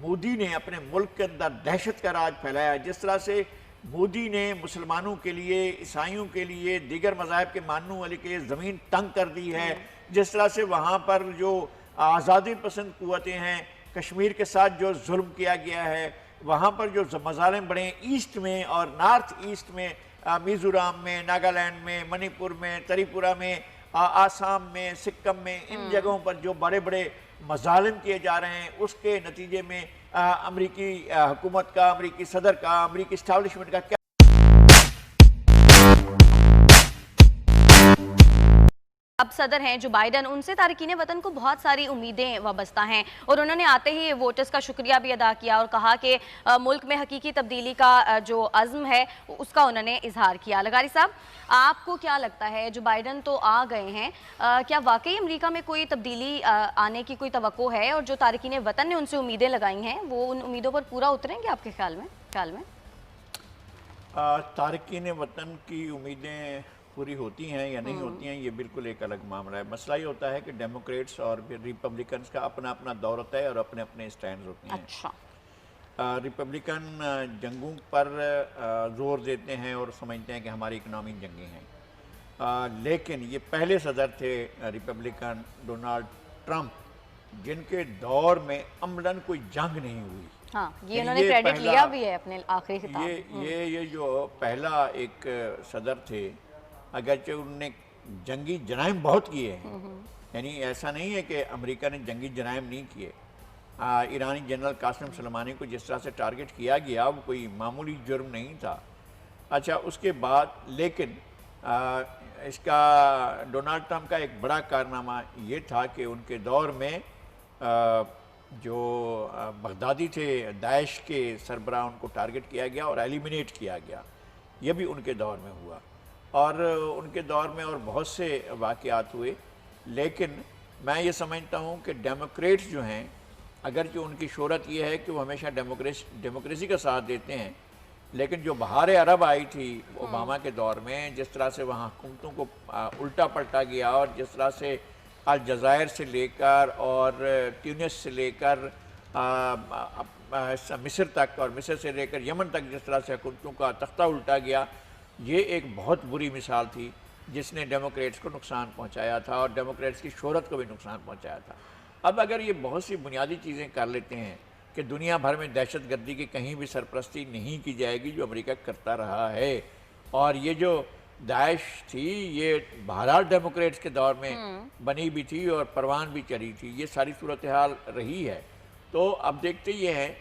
مودی نے اپنے ملک کے اندر دہشت کا راج پھیلایا، جس طرح سے مودی نے مسلمانوں کے لیے، عیسائیوں کے لیے، دیگر مذاہب کے ماننے والے کے لیے زمین تنگ کر دی ہے، جس طرح سے وہاں پر جو آزادی پسند قوتیں ہیں، کشمیر کے ساتھ جو ظلم کیا گیا ہے، وہاں پر جو مظالم بڑھے ہیں ایسٹ میں اور نارتھ ایسٹ میں، میزورام میں، ناگالینڈ میں، منی پور میں، تری پورہ میں، آسام میں، سکم میں، ان جگہوں پر جو بڑے بڑے مظالم کیے جا رہے ہیں، اس کے نتیجے میں امریکی حکومت کا، امریکی صدر کا، امریکی اسٹیبلشمنٹ کا کیا اب صدر ہیں جو بائیڈن، ان سے تارکین وطن کو بہت ساری امیدیں وابستہ ہیں، اور انہوں نے آتے ہی ووٹرز کا شکریہ بھی ادا کیا اور کہا کہ ملک میں حقیقی تبدیلی کا جو عزم ہے اس کا انہوں نے اظہار کیا۔ لغاری صاحب، آپ کو کیا لگتا ہے جو بائیڈن تو آ گئے ہیں، کیا واقعی امریکہ میں کوئی تبدیلی آنے کی کوئی توقع ہے، اور جو تارکین وطن نے ان سے امیدیں لگائی ہیں وہ ان امیدوں پر پورا اتریں گے آپ کے خیال میں؟ تارکین وطن کی امیدیں پوری ہوتی ہیں یا نہیں ہوتی ہیں، یہ بالکل ایک الگ معاملہ ہے۔ مسئلہ یہ ہوتا ہے کہ ڈیموکریٹس اور ریپبلکنز کا اپنا اپنا دور ہوتا ہے اور اپنے اپنے سٹینڈز ہوتے ہیں۔ اچھا، ریپبلکن جنگوں پر زور دیتے ہیں اور سمجھتے ہیں کہ ہماری اکنامی جنگیں ہیں، لیکن یہ پہلے صدر تھے ریپبلکن ڈونالڈ ٹرمپ، جن کے دور میں عملاً کوئی جنگ نہیں ہوئی۔ ہاں، یہ انہوں نے کریڈٹ لیا بھی ہے اپنے آخری خطاب۔ یہ جو پہلا ایک صدر تھے، اگرچہ انہوں نے جنگی جرائم بہت کیے ہیں، یعنی ایسا نہیں ہے کہ امریکہ نے جنگی جرائم نہیں کیے۔ ایرانی جنرل قاسم سلیمانی کو جس طرح سے ٹارگٹ کیا گیا وہ کوئی معمولی جرم نہیں تھا۔ اچھا، اس کے بعد لیکن اس کا ڈونالڈ ٹرمپ کا ایک بڑا کارنامہ یہ تھا کہ ان کے دور میں جو بغدادی تھے، داعش کے سربراہ، ان کو ٹارگٹ کیا گیا اور ایلیمینیٹ کیا گیا۔ یہ بھی ان کے دور میں ہوا، اور ان کے دور میں اور بہت سے واقعات ہوئے۔ لیکن میں یہ سمجھتا ہوں کہ ڈیموکریٹس جو ہیں، اگرچہ ان کی شہرت یہ ہے کہ وہ ہمیشہ ڈیموکریسی کا ساتھ دیتے ہیں، لیکن جو بہار عرب آئی تھی اوباما کے دور میں، جس طرح سے وہاں حکومتوں کو الٹا پلٹا گیا، اور جس طرح سے الجزائر سے لے کر اور ٹیونس سے لے کر مصر تک، اور مصر سے لے کر یمن تک جس طرح سے حکومتوں کا تختہ الٹا گیا، یہ ایک بہت بری مثال تھی جس نے ڈیموکریٹس کو نقصان پہنچایا تھا اور ڈیموکریٹس کی شہرت کو بھی نقصان پہنچایا تھا۔ اب اگر یہ بہت سی بنیادی چیزیں کر لیتے ہیں کہ دنیا بھر میں دہشت گردی کی کہیں بھی سرپرستی نہیں کی جائے گی، جو امریکہ کرتا رہا ہے، اور یہ جو داعش تھی یہ بہرحال ڈیموکریٹس کے دور میں بنی بھی تھی اور پروان بھی چڑھی تھی، یہ ساری صورتحال رہی ہے۔ تو اب دیکھتے یہ ہیں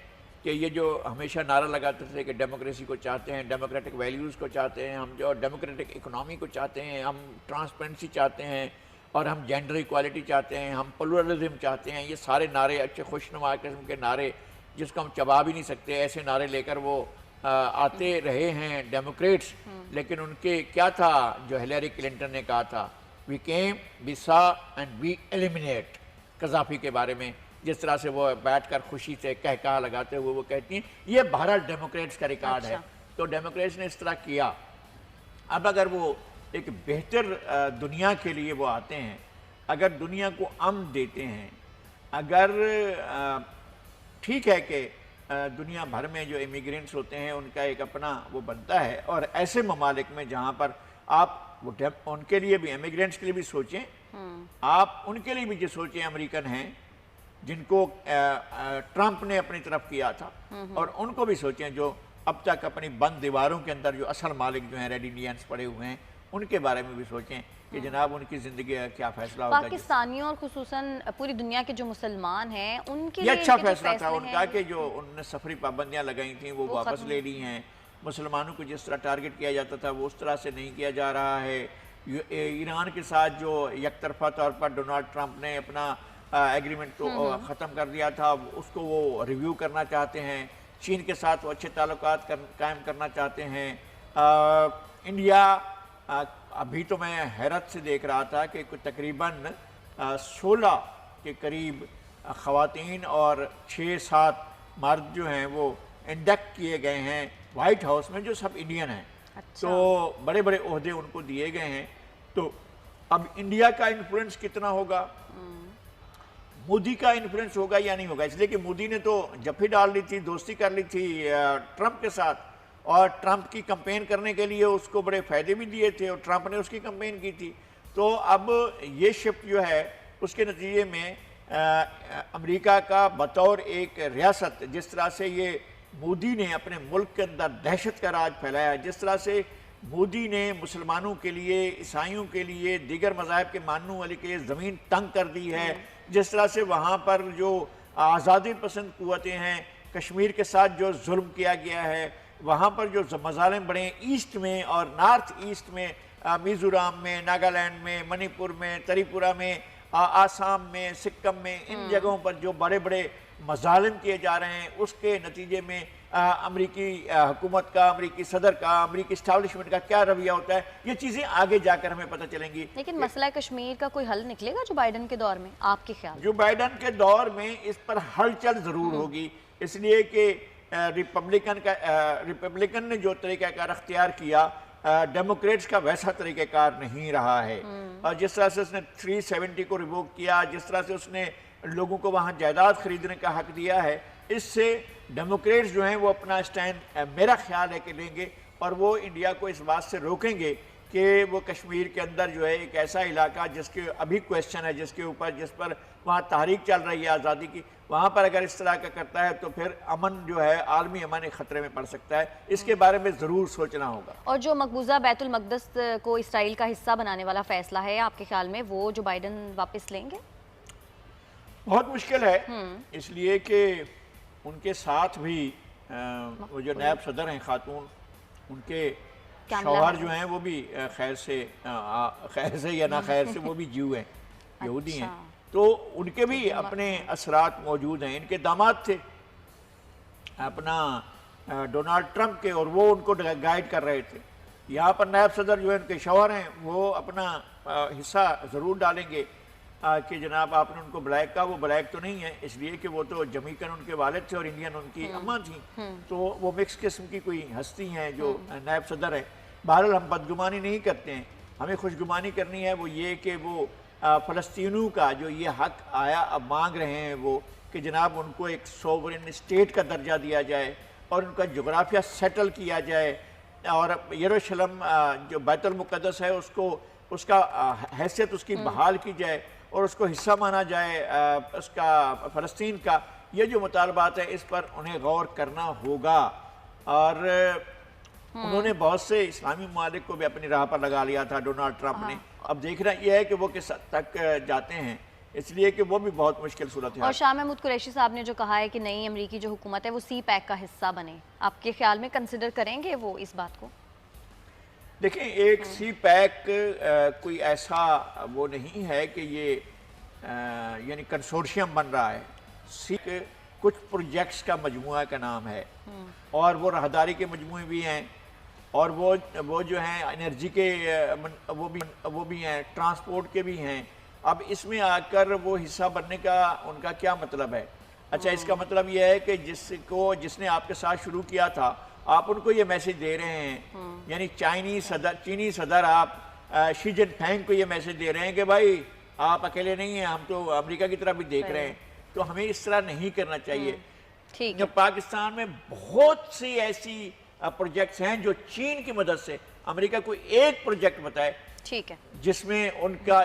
کہ یہ جو ہمیشہ نعرہ لگاتے تھے کہ ڈیموکریسی کو چاہتے ہیں، ڈیموکریٹک ویلیوز کو چاہتے ہیں ہم، جو ڈیموکریٹک اکنامی کو چاہتے ہیں ہم، ٹرانسپیرنسی چاہتے ہیں، اور ہم جینڈر ایکوالٹی چاہتے ہیں، ہم پلورلزم چاہتے ہیں، یہ سارے نعرے اچھے خوشنما قسم کے نعرے جس کو ہم چبا بھی نہیں سکتے، ایسے نعرے لے کر وہ آتے رہے ہیں ڈیموکریٹس۔ لیکن ان کے کیا تھا جو ہلیری کلنٹن نے کہا تھا، وی کیم، وی سا اینڈ وی ایلیمینیٹ، قذافی کے بارے میں جس طرح سے وہ بیٹھ کر خوشی سے کہکہا لگاتے ہوئے وہ کہتی ہیں، یہ بہرحال ڈیموکریٹس کا ریکارڈ ہے۔ تو ڈیموکریٹس نے اس طرح کیا۔ اب اگر وہ ایک بہتر دنیا کے لیے وہ آتے ہیں، اگر دنیا کو امن دیتے ہیں، اگر ٹھیک ہے کہ دنیا بھر میں جو امیگرینٹس ہوتے ہیں ان کا ایک اپنا وہ بنتا ہے، اور ایسے ممالک میں جہاں پر آپ ان کے لیے بھی، امیگرینٹس کے لیے بھی سوچیں، آپ ان کے لیے بھی جو سوچیں امریکن ہیں جن کو ٹرمپ نے اپنی طرف کیا تھا، اور ان کو بھی سوچیں جو اب تک اپنی بند دیواروں کے اندر جو اصل مالک جو ہیں ریڈ انڈینز پڑے ہوئے ہیں، ان کے بارے میں بھی سوچیں کہ جناب ان کی زندگی کا کیا فیصلہ ہوگا۔ پاکستانیوں اور خصوصاً پوری دنیا کے جو مسلمان ہیں ان کے یہ اچھا فیصلہ تھا ان کا کہ جو انہوں نے سفری پابندیاں لگائی تھیں وہ واپس لے لی ہیں۔ مسلمانوں کو جس طرح ٹارگٹ کیا جاتا تھا وہ اس طرح سے نہیں کیا جا رہا ہے۔ ایران کے ساتھ جو یک طرفہ طور پر ڈونالڈ ٹرمپ نے اپنا ایگریمنٹ کو ختم کر دیا تھا، اس کو وہ ریویو کرنا چاہتے ہیں۔ چین کے ساتھ وہ اچھے تعلقات قائم کرنا چاہتے ہیں۔ انڈیا، ابھی تو میں حیرت سے دیکھ رہا تھا کہ تقریباً 16 کے قریب خواتین اور 6-7 مرد جو ہیں وہ انڈکٹ کیے گئے ہیں وائٹ ہاؤس میں، جو سب انڈین ہیں۔ تو بڑے بڑے عہدے ان کو دیے گئے ہیں۔ تو اب انڈیا کا انفلوئنس کتنا ہوگا؟ مودی کا انفلوئنس ہوگا یا نہیں ہوگا، اس لیے کہ مودی نے تو جپھی ڈال لی تھی، دوستی کر لی تھی ٹرمپ کے ساتھ، اور ٹرمپ کی کمپین کرنے کے لیے اس کو بڑے فائدے بھی دیے تھے، اور ٹرمپ نے اس کی کمپین کی تھی. تو اب یہ شفٹ جو ہے اس کے نتیجے میں امریکہ کا بطور ایک ریاست، جس طرح سے یہ مودی نے اپنے ملک کے اندر دہشت کا راج پھیلایا، جس طرح سے مودی نے مسلمانوں کے لیے، عیسائیوں کے لیے، دیگر مذاہب کے ماننے والے کے لیے زمین تنگ کر دی ہے، جس طرح سے وہاں پر جو آزادی پسند قوتیں ہیں، کشمیر کے ساتھ جو ظلم کیا گیا ہے، وہاں پر جو مظالم بڑے ہیں ایسٹ میں اور نارتھ ایسٹ میں، میزورام میں، ناگالینڈ میں، منی پور میں، تری پورہ میں، آسام میں، سکم میں، ان جگہوں پر جو بڑے بڑے مظالم کیے جا رہے ہیں، اس کے نتیجے میں امریکی حکومت کا، امریکی صدر کا، امریکی اسٹیبلشمنٹ کا کیا رویہ ہوتا ہے، یہ چیزیں آگے جا کر ہمیں پتہ چلیں گی. لیکن مسئلہ کشمیر کا کوئی حل نکلے گا جو بائیڈن کے دور میں آپ کے خیال؟ جو بائیڈن کے دور میں اس پر ہلچل ضرور ہوگی، اس لیے کہ ریپبلکن نے جو طریقہ کار اختیار کیا، ڈیموکریٹس کا ویسا طریقہ کار نہیں رہا ہے. اور جس طرح سے اس نے 370 کو ریووک کیا، جس طرح سے اس نے لوگوں کو وہاں جائیداد خریدنے کا حق دیا ہے، اس سے ڈیموکریٹس جو ہیں وہ اپنا اسٹینڈ میرا خیال ہے کہ لیں گے، اور وہ انڈیا کو اس بات سے روکیں گے کہ وہ کشمیر کے اندر جو ہے ایک ایسا علاقہ جس کے ابھی کویسچن ہے، جس پر وہاں تحریک چل رہی ہے آزادی کی، وہاں پر اگر اس طرح کا کرتا ہے تو پھر امن جو ہے، عالمی امن خطرے میں پڑ سکتا ہے. اس کے بارے میں ضرور سوچنا ہوگا. اور جو مقبوضہ بیت المقدس کو اسرائیل کا حصہ بنانے والا فیصلہ ہے، آپ کے خیال میں وہ جو بائیڈن واپس لیں گے؟ بہت مشکل ہے، اس لیے کہ ان کے ساتھ بھی وہ جو نائب صدر ہیں خاتون، ان کے شوہر جو ہیں وہ بھی خیر سے یا نہ خیر سے وہ بھی جیو ہیں، یہودی ہیں، تو ان کے بھی اپنے اثرات موجود ہیں. ان کے داماد تھے اپنا ڈونالڈ ٹرمپ کے، اور وہ ان کو گائیڈ کر رہے تھے. یہاں پر نائب صدر جو ہیں ان کے شوہر ہیں، وہ اپنا حصہ ضرور ڈالیں گے کہ جناب آپ نے ان کو بلیک کہا، وہ بلیک تو نہیں ہے، اس لیے کہ وہ تو جمیکن ان کے والد تھے اور انڈین ان کی اماں تھیں، تو وہ مکس قسم کی کوئی ہستی ہیں جو نائب صدر ہے. بہرحال ہم بدگمانی نہیں کرتے ہیں، ہمیں خوشگمانی کرنی ہے، وہ یہ کہ وہ فلسطینیوں کا جو یہ حق آیا اب مانگ رہے ہیں وہ کہ جناب ان کو ایک سوورن اسٹیٹ کا درجہ دیا جائے اور ان کا جغرافیہ سیٹل کیا جائے، اور یروشلم جو بیت المقدس ہے اس کا حیثیت اس کی بحال کی جائے اور اس کو حصہ مانا جائے اس کا فلسطین کا. یہ جو مطالبات ہیں اس پر انہیں غور کرنا ہوگا. اور انہوں نے بہت سے اسلامی ممالک کو بھی اپنی راہ پر لگا لیا تھا ڈونالڈ ٹرمپ نے. اب دیکھنا یہ ہے کہ وہ کس حد تک جاتے ہیں، اس لیے کہ وہ بھی بہت مشکل صورت ہے. اور شاہ محمود قریشی صاحب نے جو کہا ہے کہ نئی امریکی جو حکومت ہے وہ سی پیک کا حصہ بنے، آپ کے خیال میں کنسیڈر کریں گے وہ اس بات کو؟ دیکھیں، ایک سی پیک کوئی ایسا وہ نہیں ہے کہ یہ یعنی کنسورشیم بن رہا ہے. سی کچھ پروجیکٹس کا مجموعہ کا نام ہے، اور وہ راہداری کے مجموعے بھی ہیں، اور وہ جو ہیں انرجی کے وہ بھی ہیں، ٹرانسپورٹ کے بھی ہیں. اب اس میں آ کر وہ حصہ بننے کا ان کا کیا مطلب ہے؟ اچھا، اس کا مطلب یہ ہے کہ جس نے آپ کے ساتھ شروع کیا تھا، آپ ان کو یہ میسج دے رہے ہیں، یعنی چینی صدر آپ شی جن پینگ کو یہ میسج دے رہے ہیں کہ بھائی آپ اکیلے نہیں ہیں، ہم تو امریکہ کی طرف بھی دیکھ رہے ہیں. تو ہمیں اس طرح نہیں کرنا چاہیے. پاکستان میں بہت سی ایسی پروجیکٹس ہیں جو چین کی مدد سے، امریکہ کو ایک پروجیکٹ بتائے ٹھیک ہے، جس میں ان کا